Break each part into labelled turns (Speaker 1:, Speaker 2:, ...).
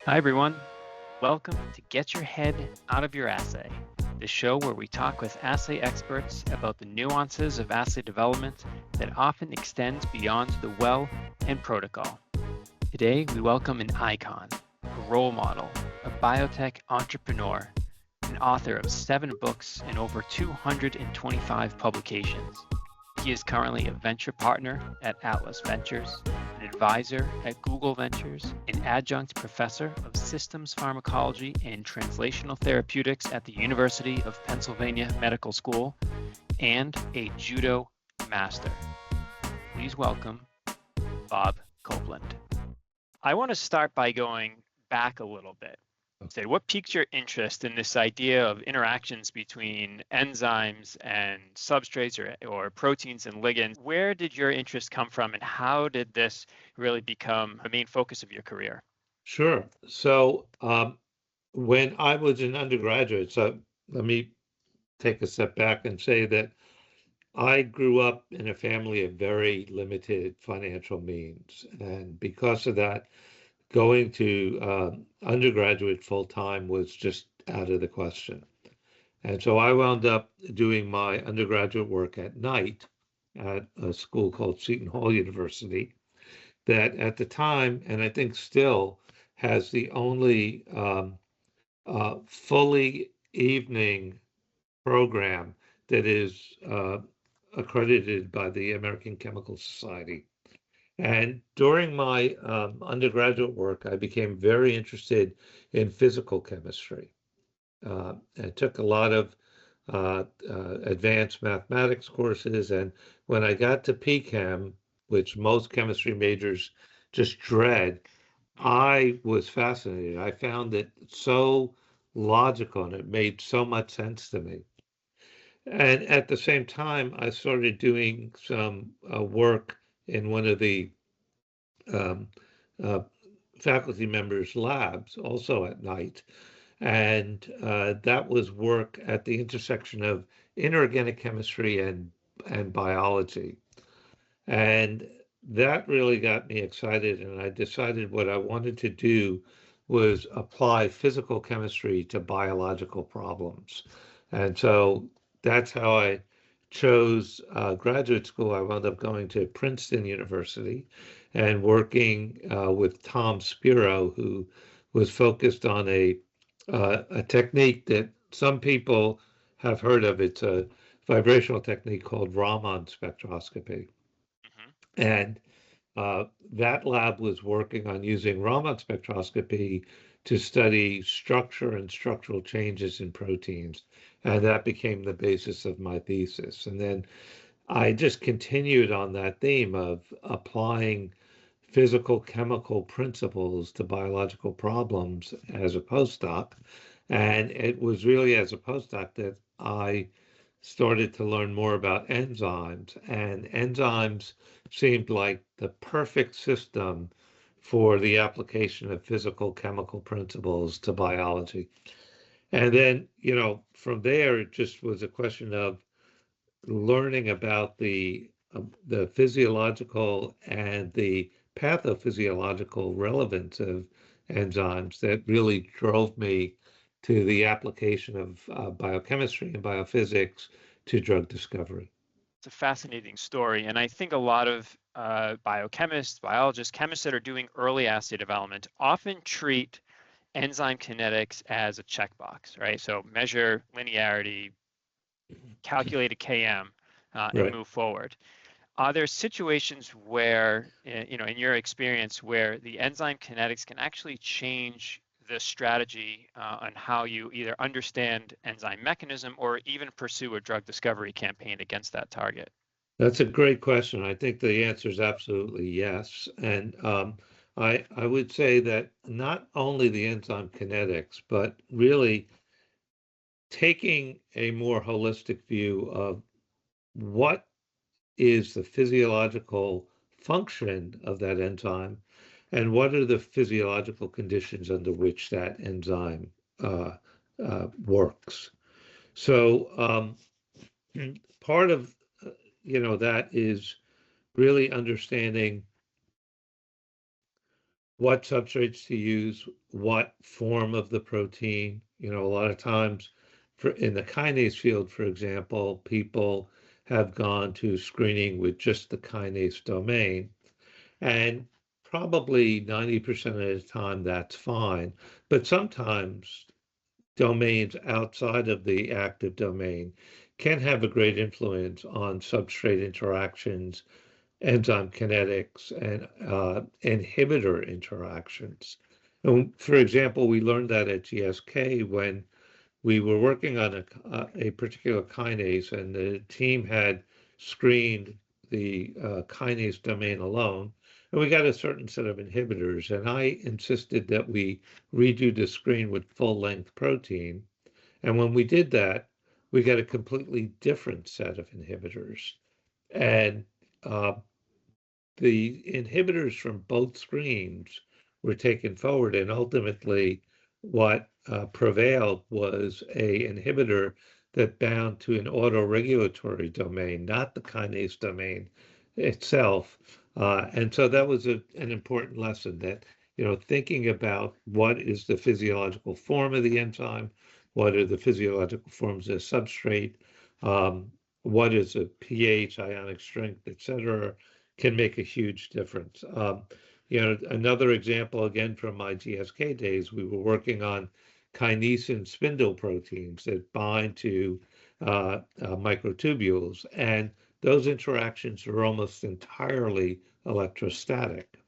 Speaker 1: Hi, everyone. Welcome to Get Your Head Out of Your Assay, the show where we talk with assay experts about the nuances of assay development that often extends beyond the well and protocol. Today, we welcome an icon, a role model, a biotech entrepreneur, an author of 7 books and over 225 publications. He is currently a venture partner at Atlas Ventures, an advisor at Google Ventures, an adjunct professor of systems pharmacology and translational therapeutics at the University of Pennsylvania Medical School, and a judo master. Please welcome Bob Copeland. I want to start by going back a little bit. Say, what piqued your interest in this idea of interactions between enzymes and substrates or proteins and ligands? Where did your interest come from, and how did this really become a main focus of your career?
Speaker 2: Sure. So when I was an undergraduate, so let me take a step back and say that I grew up in a family of very limited financial means. And because of that, going to undergraduate full time was just out of the question. And so I wound up doing my undergraduate work at night at a school called Seton Hall University, that at the time, and I think still, has the only fully evening program that is accredited by the American Chemical Society. And during my undergraduate work, I became very interested in physical chemistry. I took a lot of advanced mathematics courses, and when I got to PChem, which most chemistry majors just dread,
Speaker 1: Mhm.
Speaker 2: I was fascinated. I found it so logical and it made so much sense to me. And at the same time, I started doing some work in one of the um, uh, faculty members' labs, also at night. And that was work at the intersection of inorganic chemistry and biology. And that really got me excited. And I decided what I wanted to do was apply physical chemistry to biological problems. And so that's how I chose graduate school. I wound up going to Princeton University and working with Tom Spiro, who was focused on a technique that some people have heard of. It's a vibrational technique called Raman spectroscopy.
Speaker 1: Mhm.
Speaker 2: And that lab was working on using Raman spectroscopy to study structure and structural changes in proteins. And that became the basis of my thesis. And then I just continued on that theme of applying physical chemical principles to biological problems as a postdoc. And it was really as a postdoc that I started to learn more about enzymes, and enzymes seemed like the perfect system for the application of physical chemical principles to biology. And then, from there, it just was a question of learning about the physiological and the pathophysiological relevance of enzymes that really drove me to the application of biochemistry and biophysics to drug discovery.
Speaker 1: It's a fascinating story, and I think a lot of biochemists, biologists, chemists that are doing early assay development often treat enzyme kinetics as a checkbox, right? So measure linearity, calculate a Km, and
Speaker 2: Right.
Speaker 1: move forward. Are there situations where, in your experience, where the enzyme kinetics can actually change the strategy on how you either understand enzyme mechanism or even pursue a drug discovery campaign against that target?
Speaker 2: That's a great question. I think the answer is absolutely yes. And I would say that not only the enzyme kinetics, but really taking a more holistic view of what is the physiological function of that enzyme and what are the physiological conditions under which that enzyme uh, works. So part of that is really understanding what substrates to use, what form of the protein. A lot of times in the kinase field, for example, people have gone to screening with just the kinase domain. And probably 90% of the time that's fine. But sometimes domains outside of the active domain can have a great influence on substrate interactions, enzyme kinetics, and inhibitor interactions. And for example, we learned that at GSK when we were working on a particular kinase, and the team had screened the kinase domain alone, and we got a certain set of inhibitors. And I insisted that we redo the screen with full-length protein. And when we did that, we got a completely different set of inhibitors. And uh, the inhibitors from both screens were taken forward, and ultimately what prevailed was a inhibitor that bound to an autoregulatory domain, not the kinase domain itself. And so that was an important lesson that, thinking about what is the physiological form of the enzyme, what are the physiological forms of the substrate, what is a pH, ionic strength, et cetera, can make a huge difference. Another example, again, from my GSK days, we were working on kinesin spindle proteins that bind to microtubules, and those interactions are almost entirely electrostatic.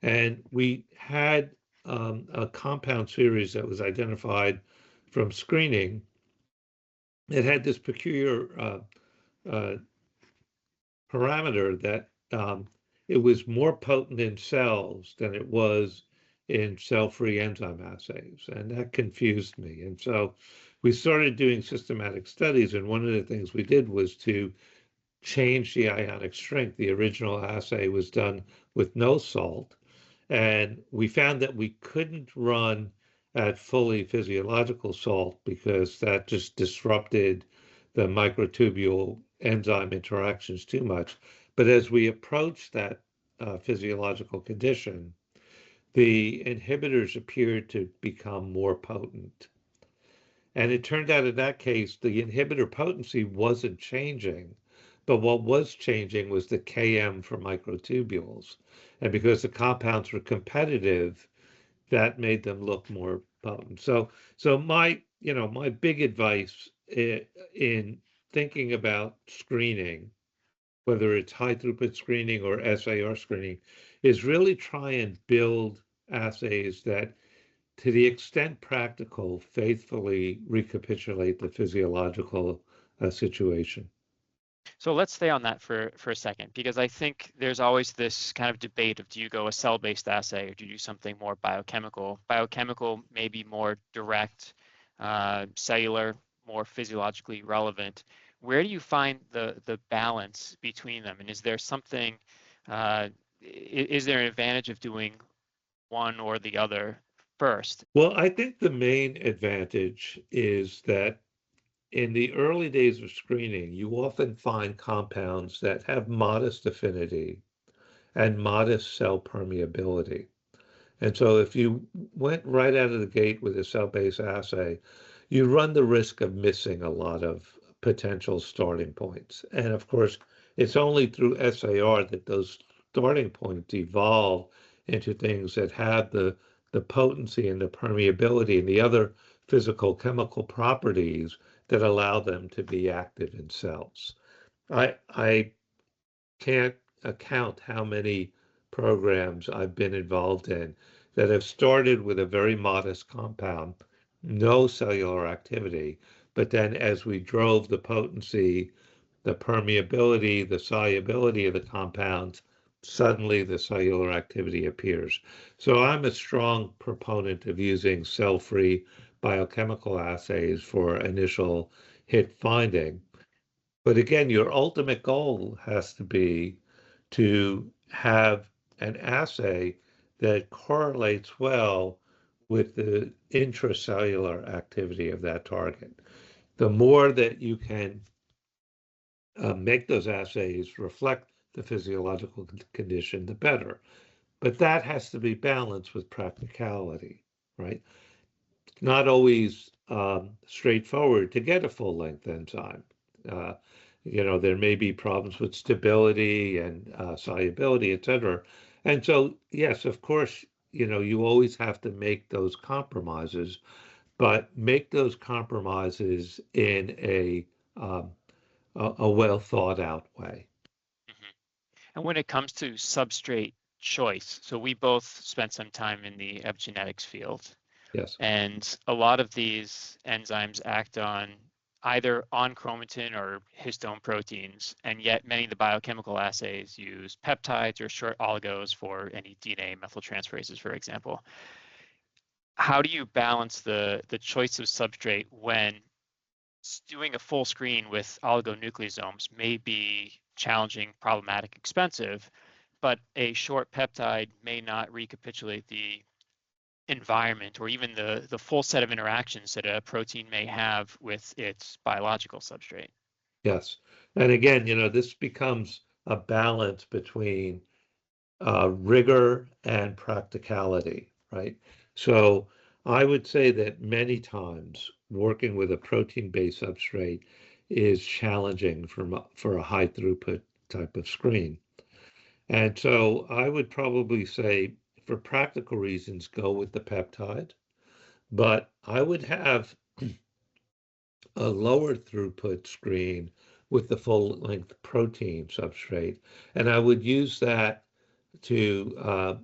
Speaker 2: And we had a compound series that was identified from screening. It had this peculiar uh, parameter that it was more potent in cells than it was in cell-free enzyme assays, and that confused me. And so we started doing systematic studies, and one of the things we did was to change the ionic strength. The original assay was done with no salt, and we found that we couldn't run at fully physiological salt because that just disrupted the microtubule enzyme interactions too much. But as we approached that physiological condition, the inhibitors appeared to become more potent. And it turned out in that case, the inhibitor potency wasn't changing, but what was changing was the Km for microtubules. And because the compounds were competitive, that made them look more potent. So my big advice in thinking about screening, whether it's high throughput screening or SAR screening, is really try and build assays that, to the extent practical, faithfully recapitulate the physiological situation.
Speaker 1: So let's stay on that for a second, because I think there's always this kind of debate of, do you go a cell-based assay or do you do something more biochemical? Biochemical may be more direct, cellular, more physiologically relevant. Where do you find the balance between them? And is there something, is there an advantage of doing one or the other first?
Speaker 2: Well, I think the main advantage is that in the early days of screening, you often find compounds that have modest affinity and modest cell permeability. And so if you went right out of the gate with a cell-based assay, you run the risk of missing a lot of potential starting points. And of course, it's only through SAR that those starting points evolve into things that have the potency and the permeability and the other physical chemical properties that allow them to be active in cells. I can't account how many programs I've been involved in that have started with a very modest compound, no cellular activity, but then as we drove the potency, the permeability, the solubility of the compounds, suddenly the cellular activity appears. So I'm a strong proponent of using cell-free biochemical assays for initial hit finding. But again, your ultimate goal has to be to have an assay that correlates well with the intracellular activity of that target. The more that you can make those assays reflect the physiological condition, the better. But that has to be balanced with practicality, right? It's not always straightforward to get a full-length enzyme. Uh, there may be problems with stability and solubility, et cetera. And so, yes, of course, you always have to make those compromises, but make those compromises in um, a well thought out way.
Speaker 1: Mhm. And when it comes to substrate choice, so we both spent some time in the epigenetics field,
Speaker 2: Yes.
Speaker 1: and a lot of these enzymes act either on chromatin or histone proteins, and yet many of the biochemical assays use peptides or short oligos for any DNA methyltransferases, for example. How do you balance the choice of substrate when doing a full screen with oligonucleosomes may be challenging, problematic, expensive, but a short peptide may not recapitulate the environment or even the full set of interactions that a protein may have with its biological substrate?
Speaker 2: Yes. And again, this becomes a balance between rigor and practicality, right? So I would say that many times working with a protein-based substrate is challenging for a high throughput type of screen. And so I would probably say, for practical reasons, go with the peptide, but I would have a lower throughput screen with the full length protein substrate. And I would use that to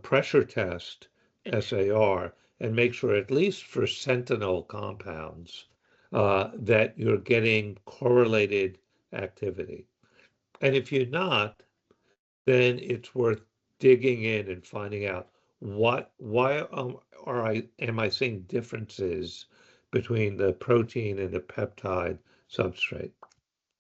Speaker 2: pressure test
Speaker 1: Mhm.
Speaker 2: SAR and make sure, at least for sentinel compounds, that you're getting correlated activity. And if you're not, then it's worth digging in and finding out why am I seeing differences between the protein and the peptide substrate.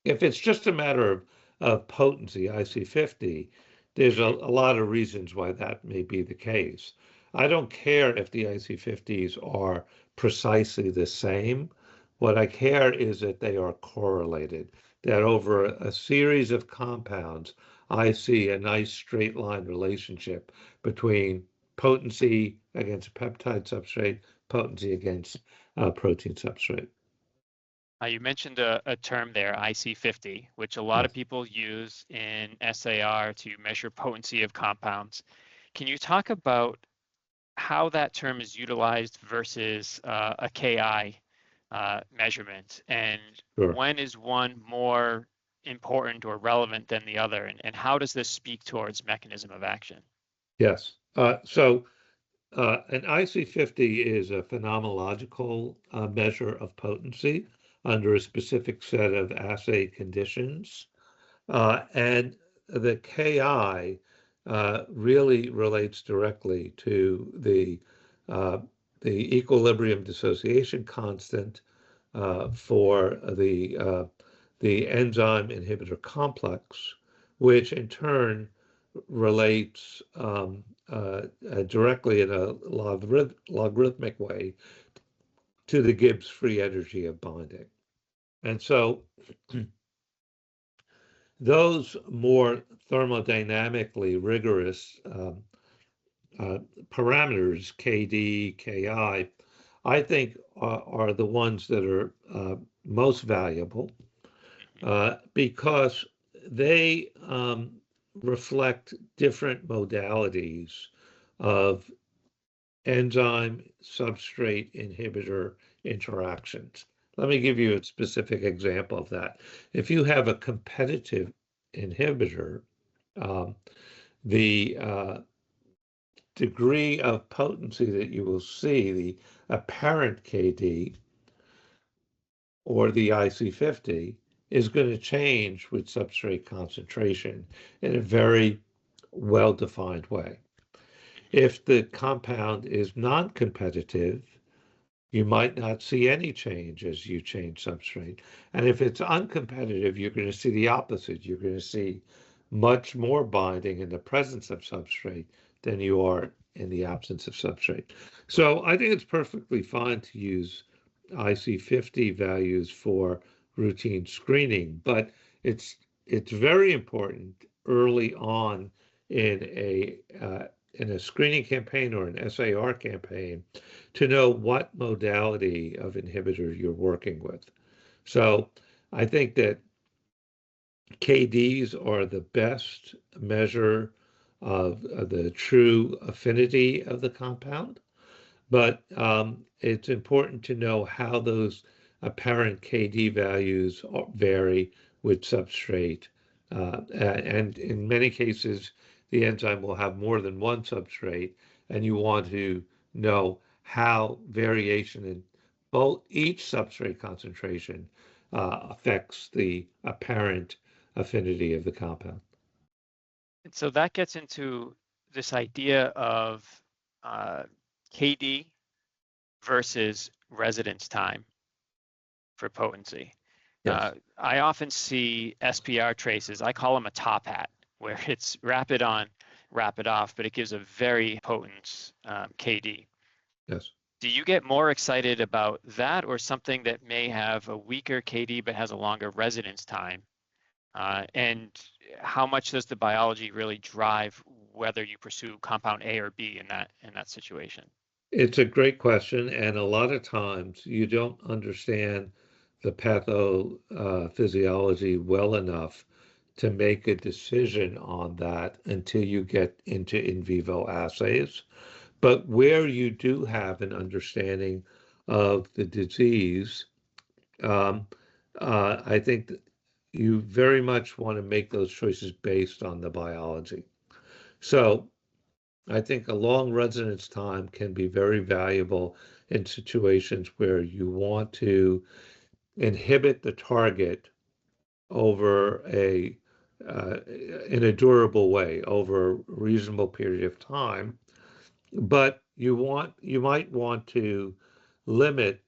Speaker 2: If it's just a matter of potency, IC50, there's a,
Speaker 1: Mhm.
Speaker 2: a lot of reasons why that may be the case. I don't care if the IC50s are precisely the same. What I care is that they are correlated, that over a series of compounds, I see a nice straight line relationship between potency against peptide substrate, potency against protein substrate.
Speaker 1: You mentioned a term there, IC50, which a lot of
Speaker 2: Yes.
Speaker 1: people use in SAR to measure potency of compounds. Can you talk about how that term is utilized versus a Ki measurement, and
Speaker 2: Sure.
Speaker 1: when is one more important or relevant than the other, and how does this speak towards mechanism of action?
Speaker 2: Yes. So an IC50 is a phenomenological measure of potency under a specific set of assay conditions. And the Ki really relates directly to uh, the equilibrium dissociation constant for the enzyme inhibitor complex, which in turn relates directly in a logarithmic way to the Gibbs free energy of binding. And so those more thermodynamically rigorous uh, parameters, KD, I think are the ones that are most valuable because they reflect different modalities of enzyme substrate inhibitor interactions. Let me give you a specific example of that. If you have a competitive inhibitor, um, the degree of potency that you will see, the apparent KD or the IC50, is going to change with substrate concentration in a very well-defined way. If the compound is non-competitive, you might not see any change as you change substrate. And if it's uncompetitive, you're going to see the opposite. You're going to see much more binding in the presence of substrate than you are in the absence of substrate. So I think it's perfectly fine to use IC50 values for routine screening, but it's very important early on in a screening campaign or an SAR campaign to know what modality of inhibitor you're working with. So I think that KDs are the best measure of the true affinity of the compound, but it's important to know how those apparent KD values vary with substrate. And in many cases, the enzyme will have more than one substrate, and you want to know how variation in each substrate concentration affects the apparent affinity of the compound.
Speaker 1: And so that gets into this idea of KD versus residence time for potency.
Speaker 2: Yes.
Speaker 1: I often see SPR traces, I call them a top hat, where it's rapid on, rapid off, but it gives a very potent KD.
Speaker 2: Yes.
Speaker 1: Do you get more excited about that or something that may have a weaker KD but has a longer residence time? And how much does the biology really drive whether you pursue compound A or B in that situation?
Speaker 2: It's a great question, and a lot of times you don't understand the pathophysiology well enough to make a decision on that until you get into in vivo assays. But where you do have an understanding of the disease, um, I think that you very much want to make those choices based on the biology. So I think a long residence time can be very valuable in situations where you want to inhibit the target over in a durable way over a reasonable period of time, but you might want to limit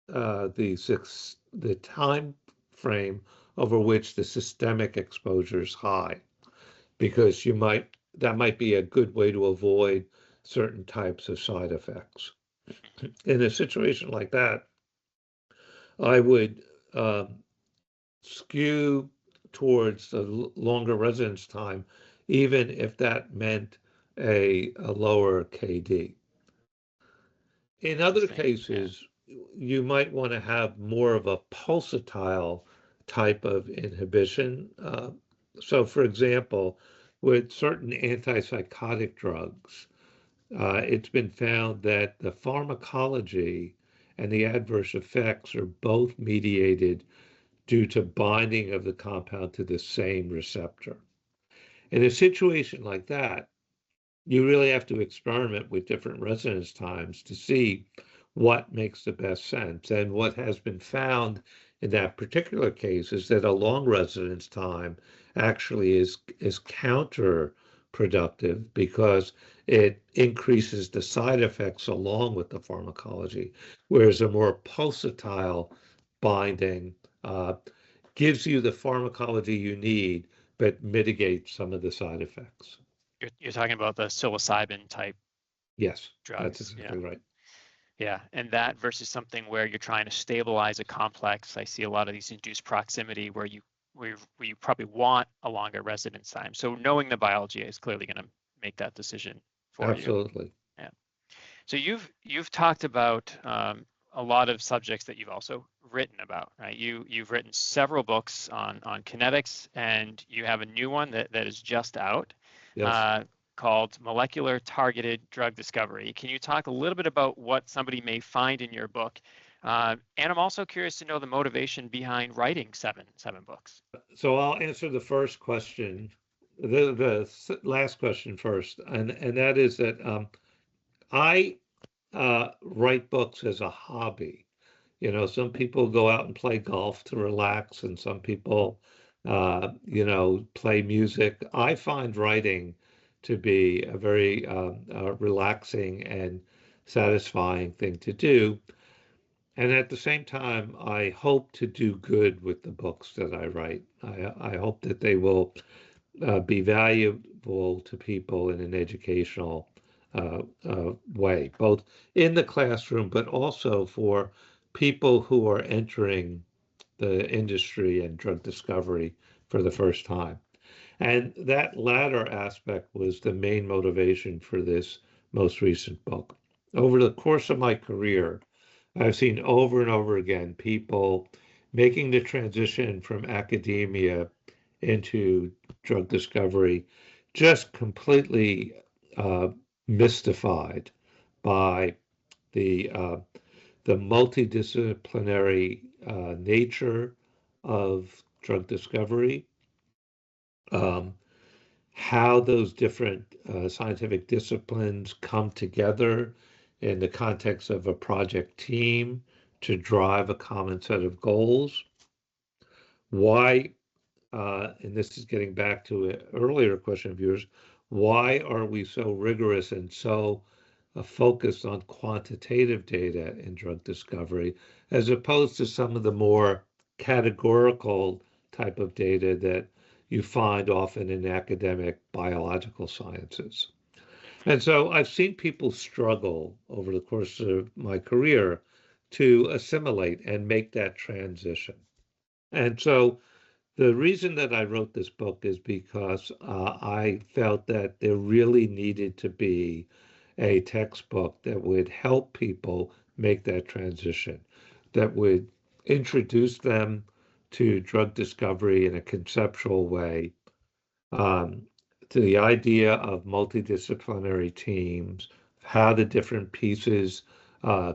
Speaker 2: the time frame over which the systemic exposure is high, because that might be a good way to avoid certain types of side effects. In a situation like that, I would skew towards the longer residence time, even if that meant a lower KD. In other
Speaker 1: Interesting. Yeah.
Speaker 2: cases, you might want to have more of a pulsatile type of inhibition. So, for example, with certain antipsychotic drugs, it's been found that the pharmacology and the adverse effects are both mediated due to binding of the compound to the same receptor. In a situation like that, you really have to experiment with different residence times to see what makes the best sense. And what has been found in that particular case is that a long residence time actually is counterproductive because it increases the side effects along with the pharmacology, whereas a more pulsatile binding gives you the pharmacology you need, but mitigates some of the side effects.
Speaker 1: You're talking about the psilocybin type
Speaker 2: Yes, that's
Speaker 1: drugs. Yeah.
Speaker 2: exactly right.
Speaker 1: Yeah. And that versus something where you're trying to stabilize a complex. I see a lot of these induced proximity where you probably want a longer residence time. So knowing the biology is clearly going to make that decision for you.
Speaker 2: Absolutely.
Speaker 1: Yeah. So you've talked about a lot of subjects that you've also written about, right? You've written several books on kinetics, and you have a new one that is just out
Speaker 2: Yes.
Speaker 1: called Molecular Targeted Drug Discovery. Can you talk a little bit about what somebody may find in your book? And I'm also curious to know the motivation behind writing seven books.
Speaker 2: So I'll answer the first question, last question first, and that is that I write books as a hobby. You know, some people go out and play golf to relax, and some people, play music. I find writing to be a very relaxing and satisfying thing to do. And at the same time, I hope to do good with the books that I write. I hope that they will be valuable to people in an educational way, both in the classroom, but also for people who are entering the industry and drug discovery for the first time. And that latter aspect was the main motivation for this most recent book. Over the course of my career, I've seen over and over again people making the transition from academia into drug discovery just completely uh, mystified by the uh, the multidisciplinary nature of drug discovery, um, how those different scientific disciplines come together in the context of a project team to drive a common set of goals. Why, and this is getting back to an earlier question of yours, why are we so rigorous and so focused on quantitative data in drug discovery as opposed to some of the more categorical type of data that you find often in academic biological sciences? And so I've seen people struggle over the course of my career to assimilate and make that transition. And so the reason that I wrote this book is because I felt that there really needed to be a textbook that would help people make that transition, that would introduce them to drug discovery in a conceptual way, um, to the idea of multidisciplinary teams, how the different pieces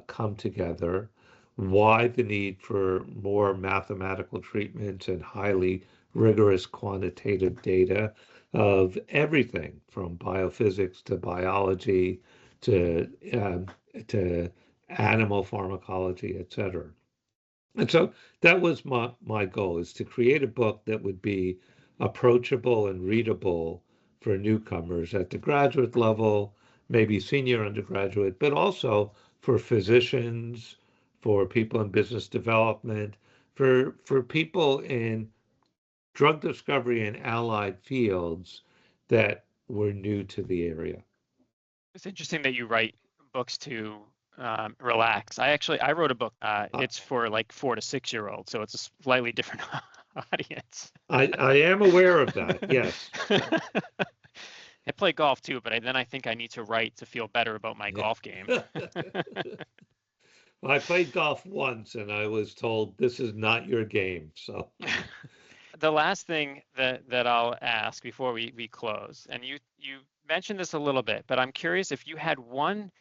Speaker 2: come together, why the need for more mathematical treatments and highly rigorous quantitative data of everything from biophysics to biology to to animal pharmacology, et cetera. And so that was my goal, is to create a book that would be approachable and readable for newcomers at the graduate level, maybe senior undergraduate, but also for physicians, for people in business development, for people in drug discovery and allied fields that were new to the area.
Speaker 1: It's interesting that you write books to relax. I wrote a book.
Speaker 2: I,
Speaker 1: It's for like 4 to 6 year olds, so it's a slightly different audience.
Speaker 2: I am aware of that, yes.
Speaker 1: I play golf too, but then I think I need to write to feel better about my
Speaker 2: Yeah.
Speaker 1: golf game.
Speaker 2: I played golf once and I was told this is not your game. So
Speaker 1: The last thing that I'll ask before we close, and you mentioned this a little bit, but I'm curious if you had one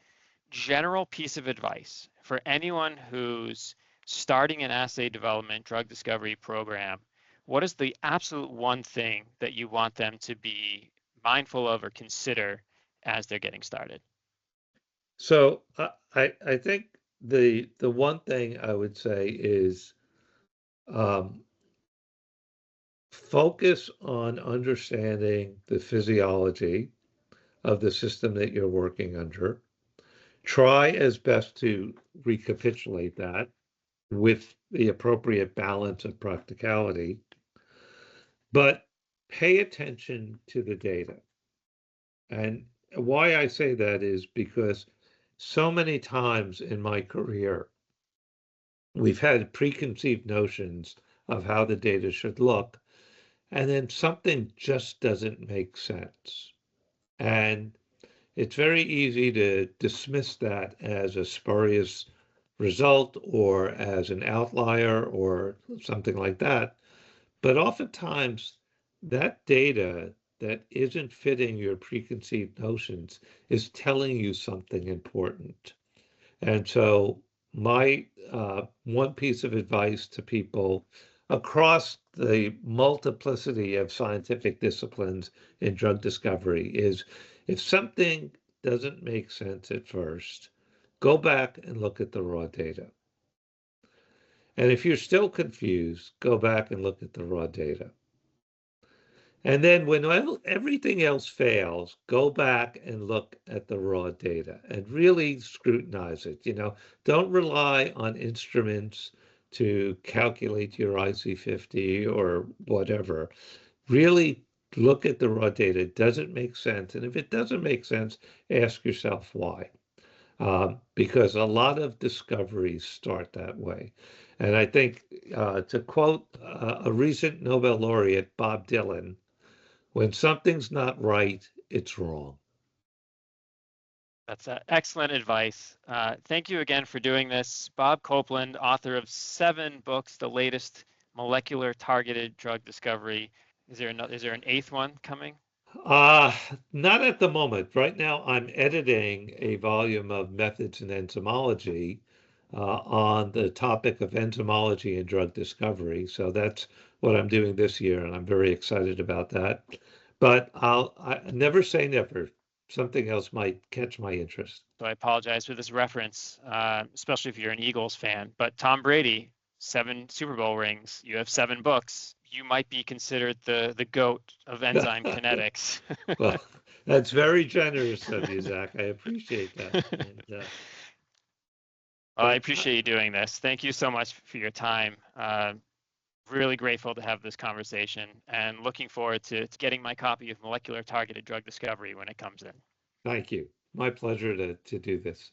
Speaker 1: general piece of advice for anyone who's starting an assay development drug discovery program. What is the absolute one thing that you want them to be mindful of or consider as they're getting started?
Speaker 2: so I think the one thing I would say is um, focus on understanding the physiology of the system that you're working under. Try as best to recapitulate that with the appropriate balance of practicality, but pay attention to the data. And why I say that is because so many times in my career, we've had preconceived notions of how the data should look, and then something just doesn't make sense. And it's very easy to dismiss that as a spurious result or as an outlier or something like that. But oftentimes, that data that isn't fitting your preconceived notions is telling you something important. And so, my one piece of advice to people across the multiplicity of scientific disciplines in drug discovery is if something doesn't make sense at first, go back and look at the raw data. And if you're still confused, go back and look at the raw data. And then when everything else fails, go back and look at the raw data and really scrutinize it. Don't rely on instruments to calculate your IC50 or whatever. Really look at the raw data. Does it make sense? And if it doesn't make sense, ask yourself why. Because a lot of discoveries start that way. And I think, to quote a recent Nobel laureate, Bob Dylan, When something's not right, it's wrong.
Speaker 1: That's excellent advice. Thank you again for doing this. Bob Copeland, author of 7 books, the latest molecular targeted drug discovery. Is there an eighth one coming?
Speaker 2: Uh, Not at the moment. Right now, I'm editing a volume of methods in enzymology on the topic of enzymology and drug discovery. So that's what I'm doing this year, and I'm very excited about that. But I never say never. Something else might catch my interest.
Speaker 1: So I apologize for this reference, especially if you're an Eagles fan. But Tom Brady, 7 Super Bowl rings. You have 7 books. You might be considered the GOAT of enzyme kinetics.
Speaker 2: Well, that's very generous of you, Zach. I appreciate that. And,
Speaker 1: I
Speaker 2: but
Speaker 1: appreciate you doing this. Thank you so much for your time. Really grateful to have this conversation and looking forward to getting my copy of Molecular Targeted Drug Discovery when it comes in.
Speaker 2: thank you. My pleasure to do this.